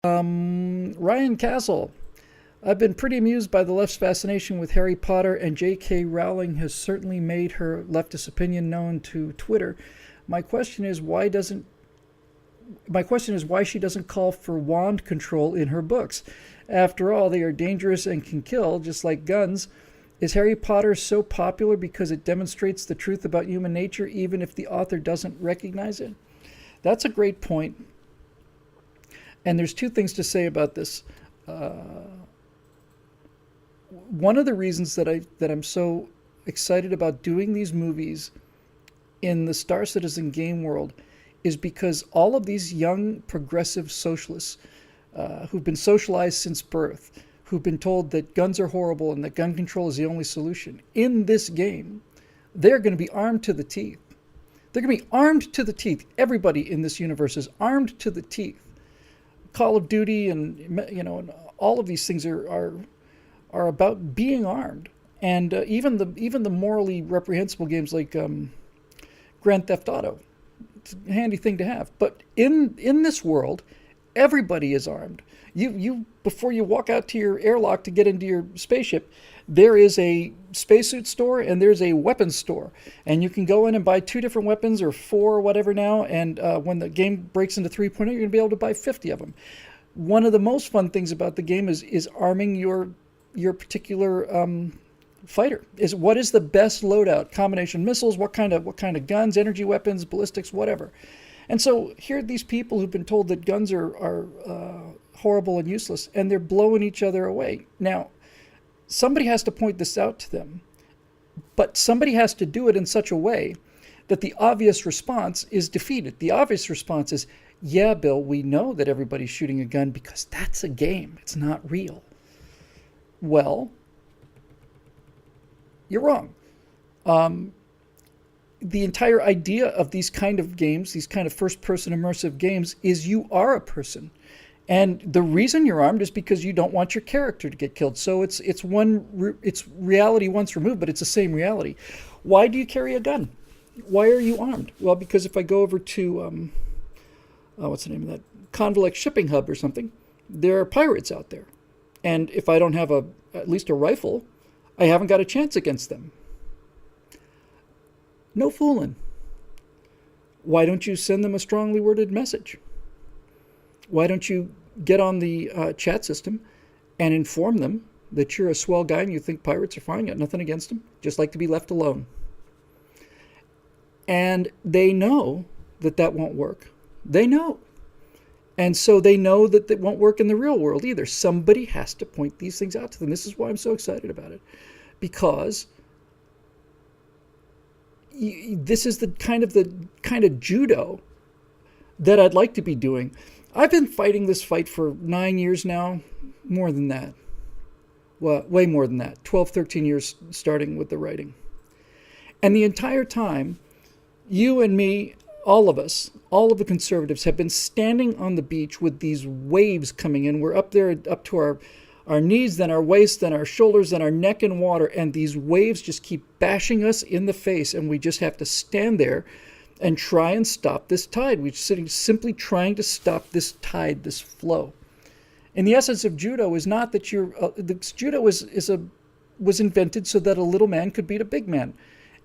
Ryan Castle. I've been pretty amused by the left's fascination with Harry Potter, and J.K. Rowling has certainly made her leftist opinion known to Twitter. My question is why she doesn't call for wand control in her books. After all, they are dangerous and can kill, just like guns. Is Harry Potter so popular because it demonstrates the truth about human nature, even if the author doesn't recognize it? That's a great point. And there's two things to say about this. One of the reasons that I'm so excited about doing these movies in the Star Citizen game world is because all of these young progressive socialists who've been socialized since birth, who've been told that guns are horrible and that gun control is the only solution, in this game, they're going to be armed to the teeth. They're going to be armed to the teeth. Everybody in this universe is armed to the teeth. Call of Duty and and all of these things are about being armed, and even the morally reprehensible games like Grand Theft Auto, it's a handy thing to have. But in this world, everybody is armed. You before you walk out to your airlock to get into your spaceship, there is a spacesuit store and there's a weapons store, and you can go in and buy 2 different weapons or 4 or whatever now. And when the game breaks into 3.0, you're going to be able to buy 50 of them. One of the most fun things about the game is arming your particular fighter. What is the best loadout? Combination missiles, what kind of guns, energy weapons, ballistics, whatever. And so here are these people who've been told that guns are horrible and useless, and they're blowing each other away. Now, somebody has to point this out to them, but somebody has to do it in such a way that the obvious response is defeated. The obvious response is, yeah, Bill, we know that everybody's shooting a gun because that's a game. It's not real. Well, you're wrong. The entire idea of these kind of games, these kind of first-person immersive games, is you are a person. And the reason you're armed is because you don't want your character to get killed. So it's reality once removed, but it's the same reality. Why do you carry a gun? Why are you armed? Well, because if I go over to, what's the name of that? Convalec shipping hub or something, there are pirates out there. And if I don't have at least a rifle, I haven't got a chance against them. No fooling. Why don't you send them a strongly worded message? Why don't you get on the chat system and inform them that you're a swell guy and you think pirates are fine, you got nothing against them, just like to be left alone? And they know that won't work. They know. And so they know that it won't work in the real world either. Somebody has to point these things out to them. This is why I'm so excited about it. Because this is the kind of judo that I'd like to be doing. I've been fighting this fight for 9 years now, more than that. Well, way more than that, 12, 13 years starting with the writing. And the entire time, you and me, all of us, all of the conservatives have been standing on the beach with these waves coming in. We're up there, up to our knees, then our waist, then our shoulders, then our neck in water, and these waves just keep bashing us in the face, and we just have to stand there and try and stop this tide. We're sitting simply trying to stop this tide, this flow. And the essence of judo is not that judo was invented so that a little man could beat a big man.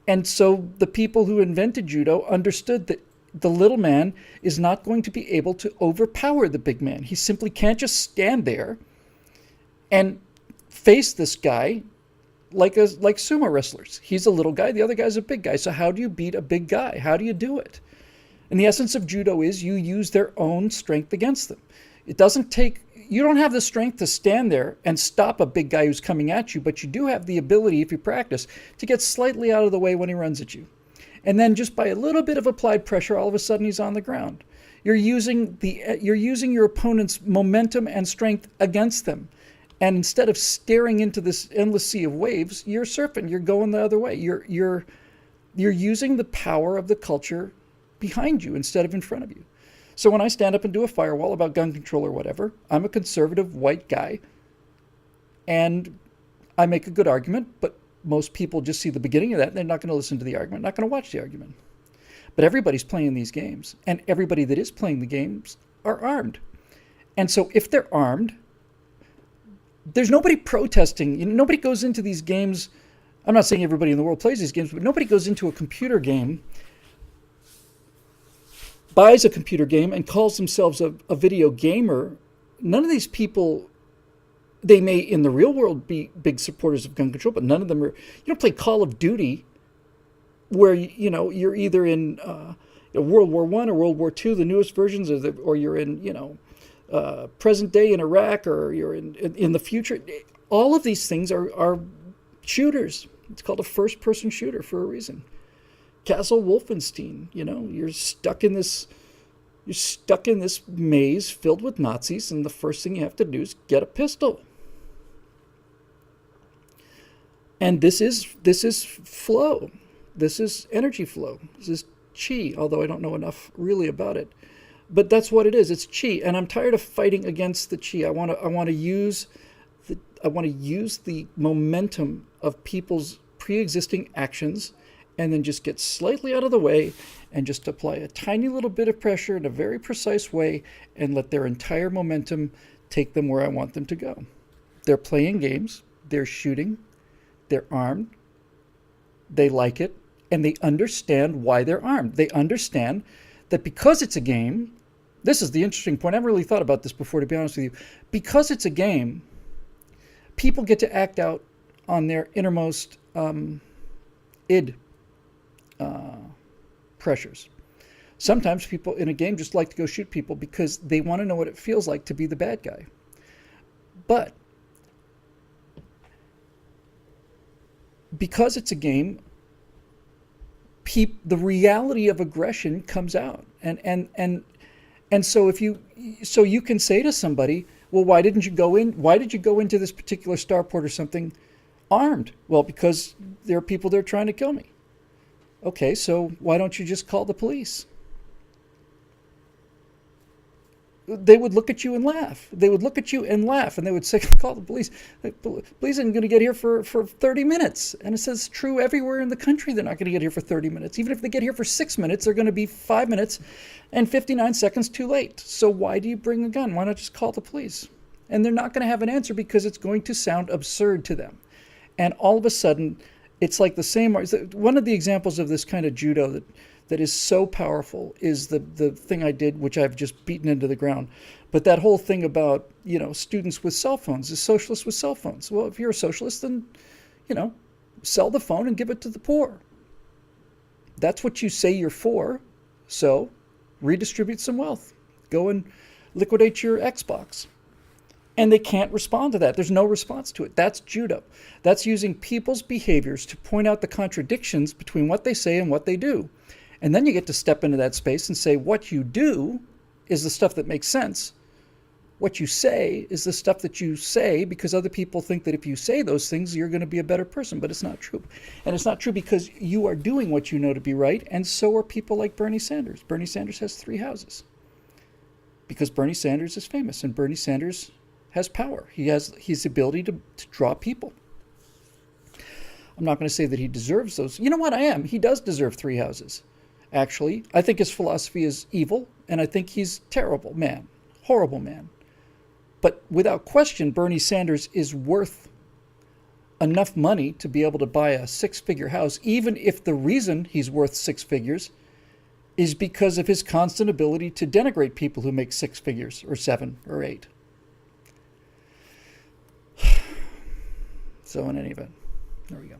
And so the people who invented judo understood that the little man is not going to be able to overpower the big man. He simply can't just stand there and face this guy like sumo wrestlers. He's a little guy, the other guy's a big guy. So how do you beat a big guy? How do you do it? And the essence of judo is you use their own strength against them. You don't have the strength to stand there and stop a big guy who's coming at you, but you do have the ability, if you practice, to get slightly out of the way when he runs at you. And then just by a little bit of applied pressure, all of a sudden he's on the ground. You're using your opponent's momentum and strength against them. And instead of staring into this endless sea of waves, you're surfing, you're going the other way. You're using the power of the culture behind you instead of in front of you. So when I stand up and do a firewall about gun control or whatever, I'm a conservative white guy, and I make a good argument, but most people just see the beginning of that, and they're not going to listen to the argument, not going to watch the argument. But everybody's playing these games, and everybody that is playing the games are armed. And so if they're armed, there's nobody protesting. Nobody goes into these games. I'm not saying everybody in the world plays these games, but nobody goes into a computer game, buys a computer game, and calls themselves a video gamer. None of these people, they may in the real world be big supporters of gun control, but none of them are. You don't play Call of Duty where you're either in World War I or World War II, the newest versions, or you're in present day in Iraq, or you're in the future. All of these things are shooters. It's called a first-person shooter for a reason. Castle Wolfenstein, you're stuck in this maze filled with Nazis, and the first thing you have to do is get a pistol. And this is flow. This is energy flow. This is chi, although I don't know enough really about it. But that's what it is. It's chi, and I'm tired of fighting against the chi. I want to use the momentum of people's pre-existing actions, and then just get slightly out of the way and just apply a tiny little bit of pressure in a very precise way and let their entire momentum take them where I want them to go. They're playing games, they're shooting, they're armed, they like it, and they understand why they're armed. They understand that because it's a game, this is the interesting point. I haven't really thought about this before, to be honest with you. Because it's a game, people get to act out on their innermost id pressures. Sometimes people in a game just like to go shoot people because they want to know what it feels like to be the bad guy. But because it's a game, the reality of aggression comes out, and so you can say to somebody, well, why did you go into this particular starport or something armed? Well, because there are people there trying to kill me. Okay, so why don't you just call the police? They would look at you and laugh. And they would say, call the police. The police isn't going to get here for 30 minutes. And it says true everywhere in the country. They're not going to get here for 30 minutes. Even if they get here for 6 minutes, they're going to be 5 minutes and 59 seconds too late. So why do you bring a gun? Why not just call the police? And they're not going to have an answer because it's going to sound absurd to them. And all of a sudden, it's like the same. One of the examples of this kind of judo that is so powerful is the thing I did, which I've just beaten into the ground. But that whole thing about, students with cell phones, is socialists with cell phones. Well, if you're a socialist, then, sell the phone and give it to the poor. That's what you say you're for. So redistribute some wealth. Go and liquidate your Xbox. And they can't respond to that. There's no response to it. That's judo. That's using people's behaviors to point out the contradictions between what they say and what they do. And then you get to step into that space and say, what you do is the stuff that makes sense. What you say is the stuff that you say because other people think that if you say those things, you're going to be a better person. But it's not true. And it's not true because you are doing what you know to be right. And so are people like Bernie Sanders. Bernie Sanders has 3 houses because Bernie Sanders is famous, and Bernie Sanders has power. He has his ability to draw people. I'm not going to say that he deserves those. You know what? I am. He does deserve 3 houses. Actually, I think his philosophy is evil, and I think he's terrible man, horrible man. But without question, Bernie Sanders is worth enough money to be able to buy a 6-figure house, even if the reason he's worth 6 figures is because of his constant ability to denigrate people who make 6 figures or 7 or 8. So in any event, there we go.